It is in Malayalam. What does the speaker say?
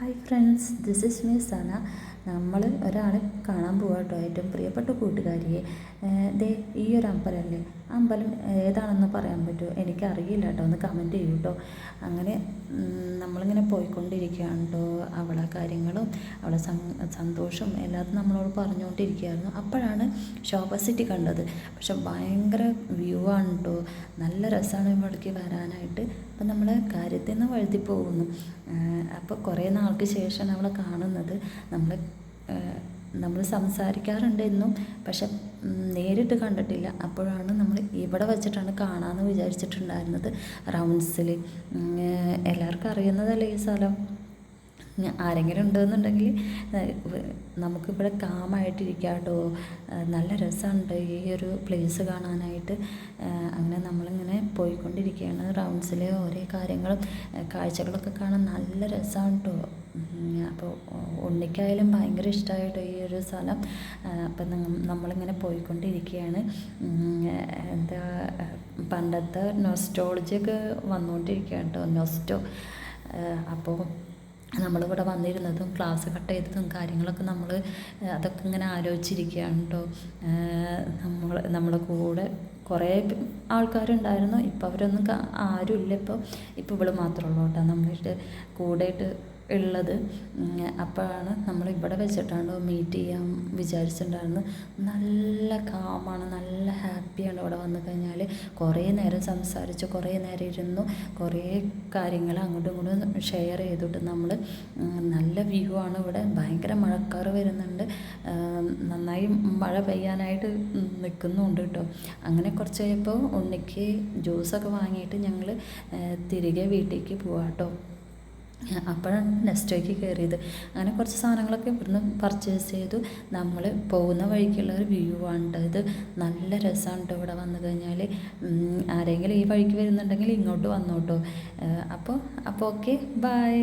Hi friends, this is me Sana. നമ്മൾ ഒരാളെ കാണാൻ പോവാ കേട്ടോ, ഏറ്റവും പ്രിയപ്പെട്ട കൂട്ടുകാരിയെ. ദേ ഈ ഒരു അമ്പലമല്ലേ, അമ്പലം ഏതാണെന്ന് പറയാൻ പറ്റുമോ? എനിക്കറിയില്ല കേട്ടോ, ഒന്ന് കമൻറ്റ് ചെയ്യൂ കേട്ടോ. അങ്ങനെ നമ്മളിങ്ങനെ പോയിക്കൊണ്ടിരിക്കുകയാണ് കേട്ടോ. അവളെ കാര്യങ്ങളും അവളെ സന്തോഷവും എല്ലാതും നമ്മളോട് പറഞ്ഞുകൊണ്ടിരിക്കുകയായിരുന്നു. അപ്പോഴാണ് ശോഭ സിറ്റി കണ്ടത്. പക്ഷെ ഭയങ്കര വ്യൂ ആണ് കേട്ടോ, നല്ല രസമാണ് ഇവിടേക്ക് വരാനായിട്ട്. അപ്പം നമ്മൾ കാര്യത്തിൽ നിന്ന് വഴുതി പോകുന്നു. അപ്പോൾ കുറേ നാൾക്ക് ശേഷമാണ് അവളെ കാണുന്നത്. നമ്മൾ സംസാരിക്കാറുണ്ട് എന്നും, പക്ഷെ നേരിട്ട് കണ്ടിട്ടില്ല. അപ്പോഴാണ് നമ്മൾ ഇവിടെ വെച്ചിട്ടാണ് കാണാമെന്ന് വിചാരിച്ചിട്ടുണ്ടായിരുന്നത്, റൗണ്ട്സിൽ. എല്ലാവർക്കും അറിയുന്നതല്ലേ ഈ സ്ഥലം. ആരെങ്കിലും ഉണ്ടെന്നുണ്ടെങ്കിൽ നമുക്കിവിടെ കാമായിട്ടിരിക്കാം കേട്ടോ. നല്ല രസമുണ്ട് ഈ ഒരു പ്ലേസ് കാണാനായിട്ട്. അങ്ങനെ നമ്മളിങ്ങനെ പോയിക്കൊണ്ടിരിക്കുകയാണ്. റൗണ്ട്സിലെ ഓരോ കാര്യങ്ങളും കാഴ്ചകളൊക്കെ കാണാൻ നല്ല രസമാണ് കേട്ടോ. അപ്പോൾ ഉണ്ണിക്കായാലും ഭയങ്കര ഇഷ്ടമായിട്ടോ ഈ ഒരു സ്ഥലം. അപ്പം നമ്മളിങ്ങനെ പോയിക്കൊണ്ടിരിക്കുകയാണ്. എന്താ പണ്ടത്തെ നൊസ്റ്റോളജിയൊക്കെ വന്നുകൊണ്ടിരിക്കുകയാണ് കേട്ടോ, നൊസ്റ്റോ. അപ്പോൾ നമ്മളിവിടെ വന്നിരുന്നതും ക്ലാസ് കട്ട് ചെയ്തതും കാര്യങ്ങളൊക്കെ അതൊക്കെ ഇങ്ങനെ ആലോചിച്ചിരിക്കുകയാണ് കേട്ടോ. നമ്മളെ കൂടെ കുറേ ആൾക്കാരുണ്ടായിരുന്നു. ഇപ്പോൾ അവരൊന്നും ആരുമില്ല. ഇപ്പോൾ ഇവള് മാത്രമേ ഉള്ളൂ കേട്ടോ നമ്മളുടെ കൂടെയായിട്ട് ഉള്ളത്. അപ്പോഴാണ് നമ്മളിവിടെ വെച്ചിട്ടാണ് മീറ്റ് ചെയ്യാൻ വിചാരിച്ചിട്ടുണ്ടായിരുന്നത്. നല്ല കാമാണ്, നല്ല ഹാപ്പിയാണ് ഇവിടെ വന്നു കഴിഞ്ഞാൽ. കുറേ നേരം സംസാരിച്ചു, കുറേ നേരം ഇരുന്നു, കുറേ കാര്യങ്ങൾ അങ്ങോട്ടും ഇങ്ങോട്ടും ഷെയർ ചെയ്തിട്ട് നല്ല വ്യൂ ആണ് ഇവിടെ. ഭയങ്കര മഴക്കാറ് വരുന്നുണ്ട്, നന്നായി മഴ പെയ്യാനായിട്ട് നിൽക്കുന്നുണ്ട് കേട്ടോ. അങ്ങനെ കുറച്ച് കഴിയുമ്പോൾ ഉണ്ണിക്ക് ജ്യൂസൊക്കെ വാങ്ങിയിട്ട് ഞങ്ങൾ തിരികെ വീട്ടിലേക്ക് പോവാം കേട്ടോ. അപ്പോഴാണ് നെസ്റ്റോയ്ക്ക് കയറിയത്. അങ്ങനെ കുറച്ച് സാധനങ്ങളൊക്കെ ഇവിടുന്ന് പർച്ചേസ് ചെയ്തു. നമ്മൾ പോകുന്ന വഴിക്കുള്ള ഒരു വ്യൂ ആണ് ഇത്. നല്ല രസമാണ് കേട്ടോ ഇവിടെ വന്നു കഴിഞ്ഞാൽ. ആരെങ്കിലും ഈ വഴിക്ക് വരുന്നുണ്ടെങ്കിൽ ഇങ്ങോട്ട് വന്നോട്ടോ. അപ്പോൾ ഓക്കെ, ബൈ.